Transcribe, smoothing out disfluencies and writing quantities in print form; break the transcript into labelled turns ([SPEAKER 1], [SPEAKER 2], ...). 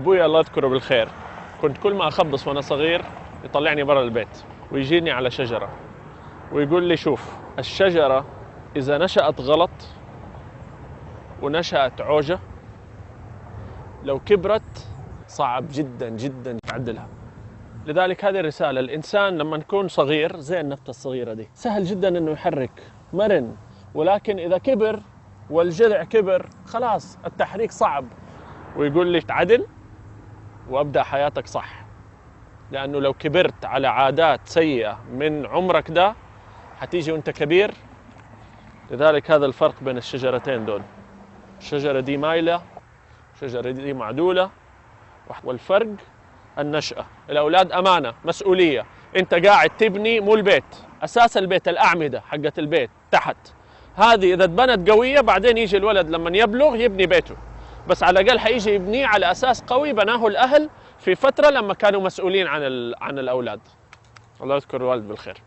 [SPEAKER 1] ابوي الله يذكره بالخير كنت كل ما اخبص وانا صغير يطلعني برا البيت ويجيني على شجرة ويقول لي شوف الشجرة إذا نشأت غلط ونشأت عوجة لو كبرت صعب جدا جدا تعدلها. لذلك هذه الرسالة، الإنسان لما يكون صغير زي النبتة الصغيرة دي سهل جدا إنه يحرك مرن، ولكن إذا كبر والجذع كبر خلاص التحريك صعب. ويقول لي تعدل وأبدأ حياتك صح، لأنه لو كبرت على عادات سيئة من عمرك ده حتيجي وانت كبير. لذلك هذا الفرق بين الشجرتين دول، الشجرة دي مايلة، الشجرة دي معدولة، والفرق النشأة. الأولاد أمانة، مسؤولية. أنت قاعد تبني مو البيت، أساس البيت الأعمدة حقت البيت تحت، هذه إذا اتبنت قوية بعدين يجي الولد لما يبلغ يبني بيته، بس على الأقل حيجي يبنيه على أساس قوي بناه الأهل في فترة لما كانوا مسؤولين عن الأولاد. الله يذكر الوالد بالخير.